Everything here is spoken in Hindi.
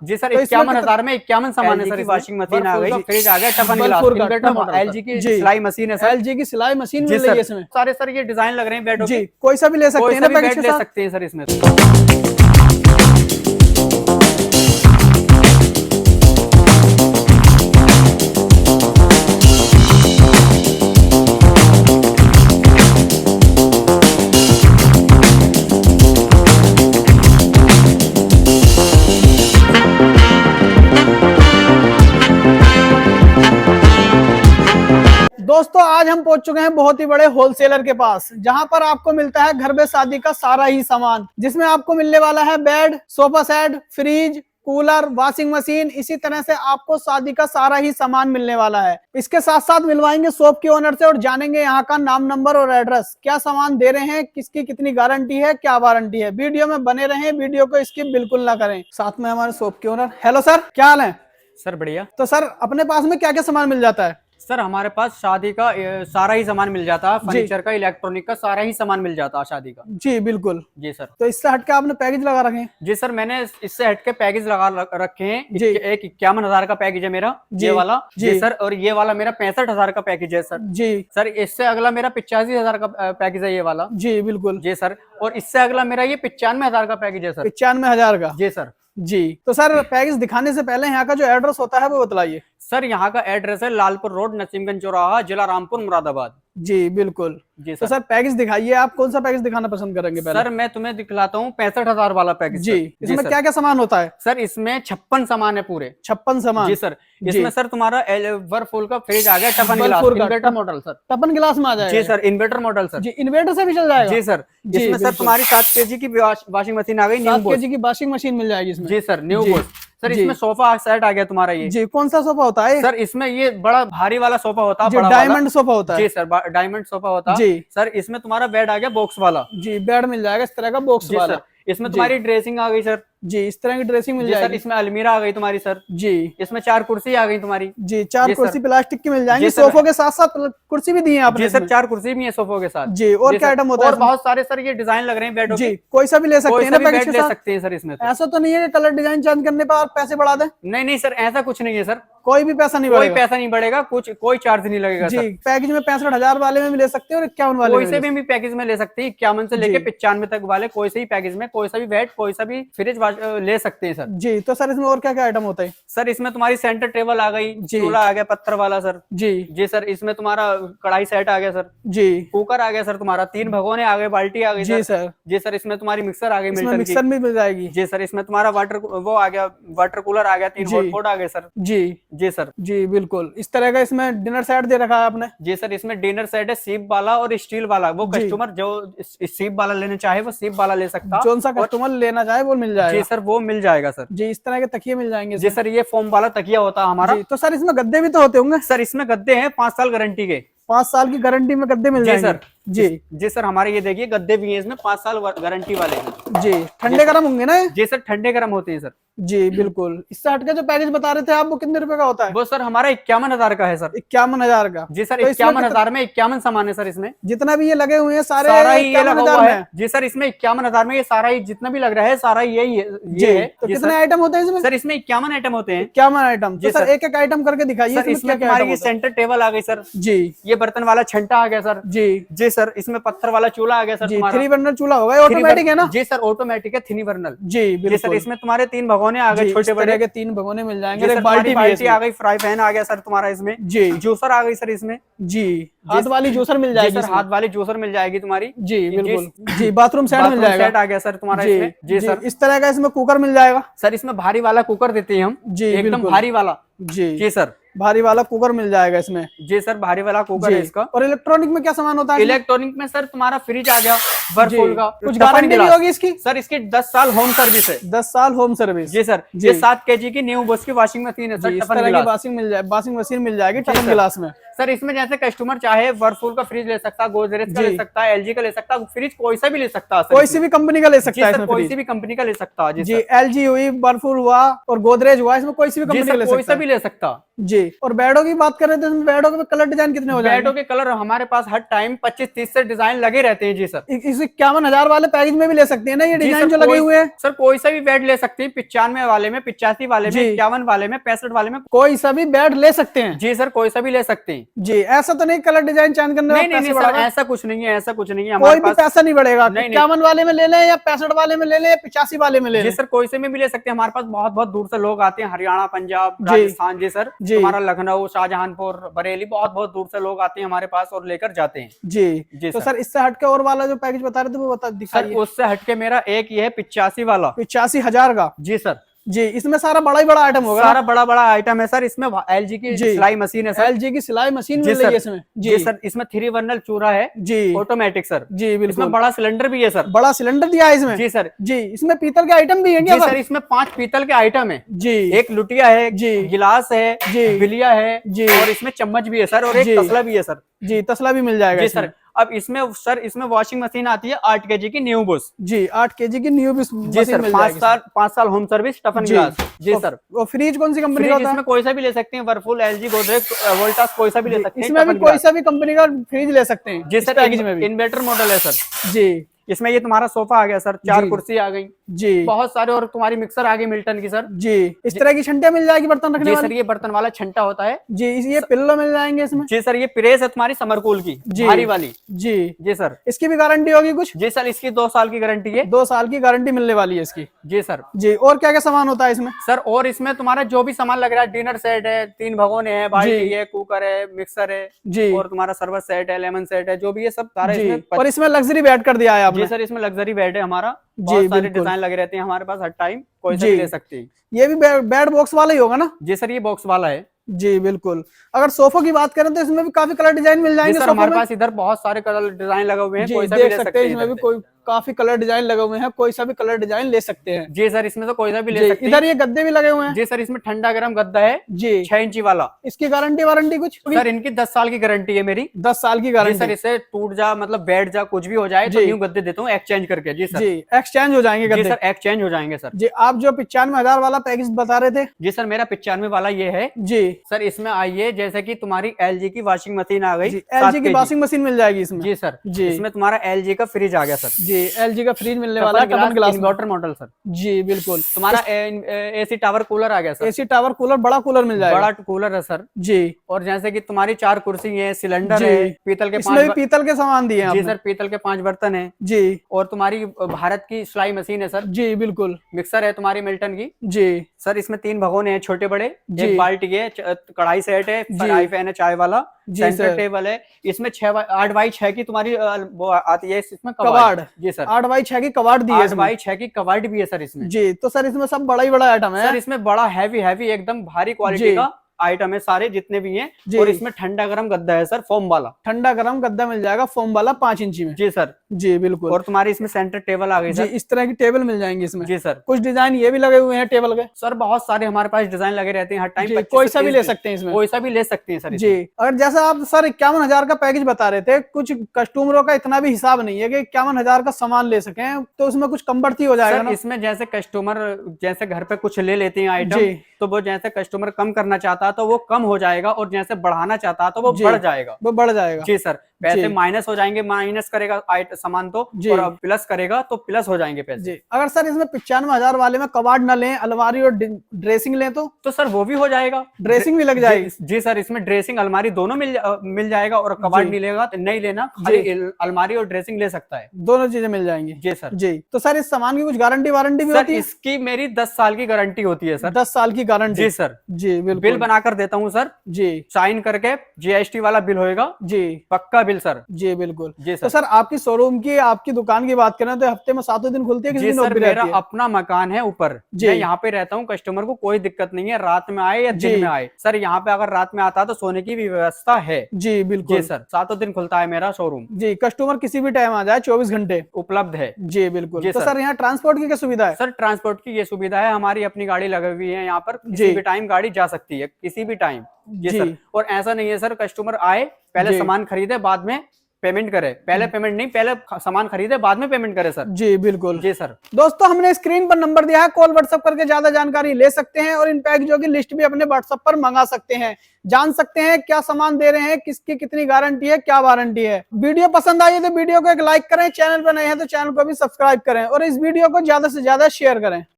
जी सर, तो 51,000 में 51 सामान है सर। वॉशिंग मशीन आ गई, फ्रिज आ गया, टफन गिलास, एलजी की सिलाई मशीन है सर। एलजी की सिलाई मशीन मिल रही है इसमें। सारे सर ये डिजाइन लग रहे हैं बेडों के, कोई सा भी ले सकते हैं ना, बेड ले सकते हैं सर इसमें। दोस्तों आज हम पहुंच चुके हैं बहुत ही बड़े होलसेलर के पास, जहां पर आपको मिलता है घर में शादी का सारा ही सामान, जिसमें आपको मिलने वाला है bed, sofa set, fridge, cooler, washing machine, इसी तरह से आपको शादी का सारा ही सामान मिलने वाला है। इसके साथ साथ मिलवाएंगे शॉप के ओनर से और जानेंगे यहाँ का नाम, नंबर और एड्रेस, क्या सामान दे रहे हैं, किसकी कितनी गारंटी है, क्या वारंटी है। वीडियो में बने रहें, वीडियो को स्किप बिल्कुल ना करें। साथ में हमारे शॉप के ओनर। हेलो सर, क्या हाल है? सर बढ़िया। तो सर अपने पास में क्या क्या सामान मिल जाता है? सर हमारे पास शादी का सारा ही सामान मिल जाता है, फर्नीचर का, इलेक्ट्रॉनिक का, सारा ही सामान मिल जाता है शादी का। जी बिल्कुल। जी सर। तो इससे हटके आपने पैकेज लगा रखे हैं? जी सर, मैंने इससे हटके पैकेज लगा रखे हैं। एक 51,000 का पैकेज है मेरा, ये वाला। जी सर। और ये वाला मेरा 65,000 का पैकेज है सर। जी सर। इससे अगला मेरा 85,000 का पैकेज है ये वाला। जी बिल्कुल। जी सर। और इससे अगला मेरा ये 95,000 का पैकेज है सर। 95,000 का? जी सर। जी। तो सर पैकेज दिखाने से पहले यहाँ का जो एड्रेस होता है वो बतलाइए। सर यहाँ का एड्रेस है लालपुर रोड, नसीमगंज चौराहा, जिला रामपुर, मुरादाबाद। जी बिल्कुल। जी सर। तो सर पैकेज दिखाइए, आप कौन सा पैकेज दिखाना पसंद करेंगे पहले? सर मैं तुम्हें दिखलाता हूँ 65,000 वाला पैकेज। जी। इसमें क्या क्या सामान होता है? सर इसमें 56 सामान है, पूरे 56 सामान। जी सर। इसमें सर तुम्हारा वर्लपूल का फ्रिज आ गया, टफन गिलास, इन्वर्टर मॉडल सर। टफन गिलास में आ जाएगा? जी सर, इन्वर्टर मॉडल सर। जी, इन्वर्टर से भी चल जाएगा? जी सर। इसमें सर तुम्हारी 7 kg की वॉशिंग मशीन आ गई, 7 kg की वॉशिंग मशीन मिल जाएगी इसमें? जी सर, न्यू बॉस। सर इसमें सोफा सेट आ गया तुम्हारा ये। जी। कौन सा सोफा होता है? सर इसमें ये बड़ा भारी वाला सोफा होता है, डायमंड सोफा होता है? जी सर, डायमंड सोफा होता है। जी सर। इसमें तुम्हारा बेड आ गया बॉक्स वाला। जी, बेड मिल जाएगा इस तरह का बॉक्स वाला। इसमें तुम्हारी ड्रेसिंग आ गई सर। जी, इस तरह की ड्रेसिंग मिल जाएगी। सर इसमें अलमीरा आ गई तुम्हारी सर। जी। इसमें 4 कुर्सी आ गई तुम्हारी। जी, 4 कुर्सी प्लास्टिक की मिल जाएंगी। सोफों के साथ साथ कुर्सी भी दी है आपने? जी सर, 4 कुर्सी भी है सोफों के साथ। जी। और क्या आइटम होता है? और बहुत सारे सर ये डिजाइन लग रहे हैं बेडों के। कोई सा भी ले सकते हैं ना पैकेज के साथ? ले सकते हैं सर इसमें। ऐसा तो नहीं है कि कलर डिजाइन चेंज करने पर आप पैसे बढ़ा दें? नहीं सर, ऐसा कुछ नहीं है सर। कोई भी पैसा नहीं बढ़ेगा? कोई पैसा नहीं बढ़ेगा, कोई चार्ज नहीं लगेगा। जी। पैकेज में 65,000 वाले में भी ले सकते हैं और 51 वाले कोई से भी पैकेज में ले सकते हैं। 51 से लेके 95 तक वाले कोई से भी पैकेज में, कोई सा भी बेड, कोई सा भी फ्रिज ले सकते हैं सर। जी। तो सर इसमें और क्या क्या आइटम होता है? सर इसमें तुम्हारी सेंटर टेबल आ गई, चूल्हा आ गया पत्थर वाला सर। जी। जी सर। इसमें तुम्हारा कढ़ाई सेट आ गया सर। जी। कुकर आ गया सर तुम्हारा, 3 भगोने आ गए, बाल्टी आ गई। जी सर। जी सर। इसमें तुम्हारी मिक्सर आ गई, मिक्सर भी मिल जाएगी। जी सर। इसमें तुम्हारा वो आ गया, वाटर कूलर आ गया, 3 हॉट पॉट आ गए सर। जी। जी सर। जी बिल्कुल। इस तरह का इसमें डिनर सेट दे रखा है आपने? जी सर। इसमें डिनर सेट है, सीप वाला और स्टील वाला। वो कस्टमर जो सीप वाला लेना चाहे वो सीप वाला ले सकता है, जो सा कस्टमर लेना चाहे वो मिल जाएगा। जी सर, वो मिल जाएगा सर। जी। इस तरह के तकिए मिल जाएंगे? जी सर। ये फोम वाला तकिया होता है हमारा। तो सर इसमें गद्दे भी तो होते होंगे? सर इसमें गद्दे हैं 5 साल गारंटी के। 5 साल की गारंटी में गद्दे मिल जाएंगे? सर। जी। जी सर, हमारे ये देखिए गद्दे भी हैं इसमें 5 साल गारंटी वाले हैं। जी। ठंडे गर्म होंगे ना? जी सर, ठंडे गर्म होते हैं सर। जी बिल्कुल। इससे हटके जो पैकेज बता रहे थे आप, वो कितने रुपए का होता है? वो सर हमारा 51,000 का है सर। 51,000 का? जी सर। 51,000 में 51 सामान है सर। इसमें जितना भी ये लगे हुए हैं सारा ही ये लगा हुआ है। जी सर। इसमें 51,000 में ये सारा ही जितना भी लग रहा है सारा यही है। तो कितने आइटम होते हैं इसमें? सर इसमें 51 आइटम होते हैं। 51 आइटम? जी सर। एक एक आइटम करके दिखाइए। इसमें तुम्हारी सेंटर टेबल आ गई सर। जी। ये बर्तन वाला छंटा आ गया सर। जी। जी सर। इसमें पत्थर वाला चूल्हा आ गया सर। 3 बर्नर चूल्हा होगा, ऑटोमेटिक है ना? जी सर, ऑटोमेटिक है, 3 बर्नर। जी सर। इसमें तुम्हारे 3 भगोने आ गए, छोटे बड़े के 3 भगोने मिल जाएंगे। एक बाल्टी आ गई, फ्राई पैन आ गया सर तुम्हारा इसमें। जी। जूसर आ गई सर इसमें। जी। हाथ वाली जूसर मिल जाएगी सर। हाथ वाली जूसर मिल जाएगी तुम्हारी। जी बिल्कुल। जी। बाथरूम सेट मिल जाएगा। सेट आ गया सर तुम्हारा इसमें। जी सर। इस तरह का इसमें कुकर मिल जाएगा सर। इसमें भारी वाला कुकर देते हैं हम। जी। एकदम भारी वाला। जी। जी सर। भारी वाला कुकर मिल जाएगा इसमें। जी सर, भारी वाला कुकर है इसका। और इलेक्ट्रॉनिक में क्या सामान होता है? इलेक्ट्रॉनिक में सर तुम्हारा फ्रिज आ गया, वर्लपूल का। कुछ गारंटी भी होगी इसकी? सर इसकी 10 साल होम सर्विस है। 10 साल होम सर्विस? जी सर। ये 7 kg की न्यू बॉस की वॉशिंग मशीन है सर। इस तरह की वॉशिंग मशीन मिल जाएगी टफन गिलास में सर। इसमें जैसे कस्टमर चाहे वर्लपूल का फ्रिज ले सकता है, गोदरेज का ले सकता है, एलजी का ले सकता है, फ्रिज कोई सा भी ले सकता है, कोई सी भी कंपनी का ले सकता है, कोई सी भी कंपनी का ले सकता है। जी। एलजी हुई, वर्लपूल हुआ और गोदरेज हुआ, इसमें कोई सी भी कंपनी कोई सा भी ले सकता। जी। और बेडों की बात करें तो बेडों के कलर डिजाइन कितने हो जाएंगे? बेडों के कलर हमारे पास हर टाइम 25-30 से डिजाइन लगे रहते हैं। जी सर। इस 51,000 वाले पैकेज में भी ले सकते हैं ना ये डिजाइन जो लगे हुए हैं? सर कोई सा भी बेड ले सकते हैं, 95 वाले में, 85 वाले में, 51 वाले में, 65 वाले में, कोई सा भी बेड ले सकते हैं। जी सर कोई सा भी ले सकते हैं जी। ऐसा तो नहीं कलर डिजाइन चेंज करने में नहीं सर, ऐसा कुछ नहीं है, ऐसा कुछ नहीं है, कोई भी पैसा नहीं बढ़ेगा। 51 वाले में ले लें या 65 वाले में ले लें या 85 वाले में ले लें? जी सर कोई से में भी ले सकते हैं। हमारे पास बहुत बहुत दूर से लोग आते हैं, हरियाणा, पंजाब, राजस्थान। जी सर हमारा लखनऊ, शाहजहांपुर, बरेली, बहुत बहुत दूर से लोग आते हैं हमारे पास और लेकर जाते हैं जी। तो सर इससे हटके और वाला जो पैकेज बता रहे थे वो बता दिखाइए। उससे हटके मेरा एक ये है 85 वाला, 85,000 का। जी सर जी, इसमें सारा बड़ा ही बड़ा आइटम होगा। सारा बड़ा बड़ा आइटम है सर। इसमें एलजी की सिलाई मशीन है सर, एलजी की सिलाई मशीन मिल रही है इसमें। जी सर इसमें 3 बर्नर चूल्हा है जी, ऑटोमेटिक सर। जी बिल्कुल। इसमें बड़ा सिलेंडर भी है सर, बड़ा सिलेंडर दिया है इसमें। जी सर। जी इसमें पीतल के आइटम भी है क्या सर? इसमें 5 पीतल के आइटम है जी। एक लुटिया है जी, गिलास है जी, बिलिया है जी, और इसमें चम्मच भी है सर, और एक तसला भी है सर। जी तसला भी मिल जाएगा जी सर। अब इसमें सर इसमें वॉशिंग मशीन आती है 8 kg की न्यू बुश जी, 8 kg की न्यू बुश जी सर। 5 साल होम सर्विस, टफन ग्लास जी सर। वो फ्रिज कौन सी कंपनी का होता है? इसमें कोई सा भी ले सकते हैं, वर्लपूल, एलजी, गोदरेज, वोल्टास, कोई सा भी ले सकते हैं। इसमें भी कोई सा भी कंपनी का फ्रिज ले सकते हैं जी सर। इन्वर्टर मॉडल है सर जी। इसमें ये तुम्हारा सोफा आ गया सर, 4 कुर्सी आ गई जी, बहुत सारे, और तुम्हारी मिक्सर आ गई मिल्टन की सर जी। इस तरह की छंटिया मिल जाएगी बर्तन रखने वाली? सर ये बर्तन वाला छंटा होता है जी। ये पिल्लो मिल जाएंगे इसमें? जी सर। ये प्रेस है तुम्हारी समरकूल की भारी वाली जी। जी सर। इसकी भी गारंटी होगी कुछ? जी सर इसकी 2 साल की गारंटी है। 2 साल की गारंटी मिलने वाली है इसकी जी सर जी। और क्या क्या सामान होता है इसमें सर? और इसमें तुम्हारा जो भी सामान लग रहा है, डिनर सेट है, 3 भगोने है, बाल्टी है, कुकर है, मिक्सर है जी, और तुम्हारा सर्वर सेट है, लेमन सेट है, जो भी है सब सारे। और इसमें लग्जरी बेड कर दिया है आपने? जी सर इसमें लग्जरी बेड है हमारा, बहुत सारे डिजाइन लगे रहते हैं हमारे पास हर टाइम, कोई सा भी ले सकते हैं। ये भी बेड बॉक्स वाला ही होगा ना? जी सर ये बॉक्स वाला है जी बिल्कुल। अगर सोफा की बात करें तो इसमें भी काफी कलर डिजाइन मिल जाएंगे सर। हमारे पास इधर बहुत सारे कलर डिजाइन लगे हुए हैं, कोई सा भी ले सकते हैं। इसमें भी कोई काफी कलर डिजाइन लगे हुए हैं, कोई सा भी कलर डिजाइन ले सकते हैं जी सर। इसमें तो कोई सा भी ले सकते हैं। इधर ये गद्दे भी लगे हुए हैं जी सर। इसमें ठंडा गर्म गद्दा है जी, 6 इंची वाला। इसकी गारंटी वारंटी कुछ सर? इनकी 10 साल की गारंटी है मेरी। 10 साल की गारंटी सर। इससे टूट जा, मतलब बैठ जा, कुछ भी हो जाए तो न्यू गद्दे देता हूँ एक्सचेंज करके जी सर। जी एक्सचेंज हो जाएंगे गद्दे? सर एक्सचेंज हो जाएंगे सर जी। आप जो 95,000 वाला पैकेज बता रहे थे जी सर, मेरा 95 वाला ये है जी सर। इसमें आइए, जैसे कि तुम्हारी एलजी की वॉशिंग मशीन आ गई, एलजी की वॉशिंग मशीन मिल जाएगी इसमें जी सर जी। इसमें तुम्हारा एलजी का फ्रिज आ गया सर जी, एलजी का फ्रिज मिलने वाला है, इन्वर्टर मॉडल सर जी बिल्कुल। तुम्हारा एसी टावर कूलर आ गया सर, एसी टावर कूलर, बड़ा कूलर मिल जाएगा, बड़ा कूलर है सर जी। और जैसे कि तुम्हारी 4 कुर्सी है, सिलेंडर है, पीतल के 5 पीतल के सामान दिए हैं जी सर। पीतल के 5 बर्तन है जी। और तुम्हारी भारत की सिलाई मशीन है सर जी बिल्कुल। मिक्सर है तुम्हारी मिल्टन की जी सर। इसमें 3 भगोने हैं छोटे बड़े, एक बाल्टी है, कढ़ाई सेट है, फ्राई पैन है चाय वाला, सेंटर टेबल है। इसमें 8x6 की तुम्हारी वो आती है, इसमें कबाड़ जी सर। 8x6 की कबाड़ दी है, 8x6 की कबाड़ भी है सर इसमें जी। तो सर इसमें सब बड़ा ही बड़ा आइटम है सर। इसमें बड़ा हैवी एकदम भारी क्वालिटी का आइटम है सारे जितने भी हैं। और इसमें ठंडा गरम गद्दा है सर, फोम वाला ठंडा गरम गद्दा मिल जाएगा, फोम वाला 5 इंची में जी सर जी बिल्कुल। और तुम्हारी इसमें सेंटर टेबल आ गई जी, इस तरह की टेबल मिल जाएंगी इसमें जी सर। कुछ डिजाइन ये भी लगे हुए हैं टेबल के सर, बहुत सारे हमारे पास डिजाइन लगे रहते हैं हर टाइम, कोई सा भी ले सकते हैं इसमें, कोई सा भी ले सकते हैं सर जी। अगर जैसा आप सर 51,000 का पैकेज बता रहे थे, कुछ कस्टमरों का इतना भी हिसाब नहीं है कि 51,000 का सामान ले सके, तो उसमें कुछ कम बढ़ती हो जाएगा ना? इसमें जैसे कस्टमर जैसे घर पे कुछ ले लेते हैं आइटम, तो वो जैसे कस्टमर कम करना चाहता है तो वो कम हो जाएगा, और जैसे बढ़ाना चाहता है तो वो बढ़ जाएगा, वो बढ़ जाएगा जी सर। पैसे माइनस हो जाएंगे, माइनस करेगा सामान तो, और प्लस करेगा तो प्लस हो जाएंगे पैसे जी। अगर सर इसमें 95,000 वाले में कबाड़ न लें, अलमारी और ड्रेसिंग लें तो सर वो भी हो जाएगा, ड्रेसिंग भी लग जाएगी जी सर। इसमें ड्रेसिंग अलमारी दोनों मिल जाएगा, और कबाड़ नहीं लेगा नहीं लेना, खाली अलमारी और ड्रेसिंग ले सकता है, दोनों चीजें मिल जाएंगी जी सर जी। तो सर इस सामान की कुछ गारंटी वारंटी भी होती है? इसकी मेरी 10 साल की गारंटी होती है सर। 10 साल की गारंटी जी सर जी बिल्कुल। बिल बनाकर देता हूँ सर जी, साइन करके, जीएसटी वाला बिल होएगा जी, पक्का बिल सर जी बिल्कुल जी सर। तो सर आपकी शोरूम की, आपकी दुकान की बात करें तो हफ्ते में 7 दिन खुलती है कि सर? मेरा अपना मकान है ऊपर जी, मैं यहाँ पे रहता हूँ, कस्टमर को कोई दिक्कत नहीं है, रात में आए या दिन में आए सर। यहाँ पे अगर रात में आता है तो सोने की भी व्यवस्था है जी बिल्कुल जी सर। 7 दिन खुलता है मेरा शोरूम जी, कस्टमर किसी भी टाइम आ जाए, 24 घंटे उपलब्ध है जी बिल्कुल। तो सर यहाँ ट्रांसपोर्ट की क्या सुविधा है? सर ट्रांसपोर्ट की ये सुविधा है, हमारी अपनी गाड़ी लगी हुई है यहाँ पर, किसी भी टाइम गाड़ी जा सकती है, किसी भी टाइम जी सर। और ऐसा नहीं है सर कस्टमर आए पहले सामान खरीदे बाद में पेमेंट करे, पहले पेमेंट नहीं, पहले सामान खरीदे बाद में पेमेंट करे सर। जी बिल्कुल। जी सर। दोस्तों हमने स्क्रीन पर नंबर दिया है, कॉल व्हाट्सएप करके ज्यादा जानकारी ले सकते हैं और इन पैकेजों की लिस्ट भी अपने व्हाट्सएप पर मंगा सकते हैं, जान सकते हैं क्या सामान दे रहे हैं, किसकी कितनी गारंटी है, क्या वारंटी है। वीडियो पसंद आई तो वीडियो को एक लाइक करें, चैनल पर नए हैं तो चैनल को भी सब्सक्राइब करें और इस वीडियो को ज्यादा से ज्यादा शेयर करें।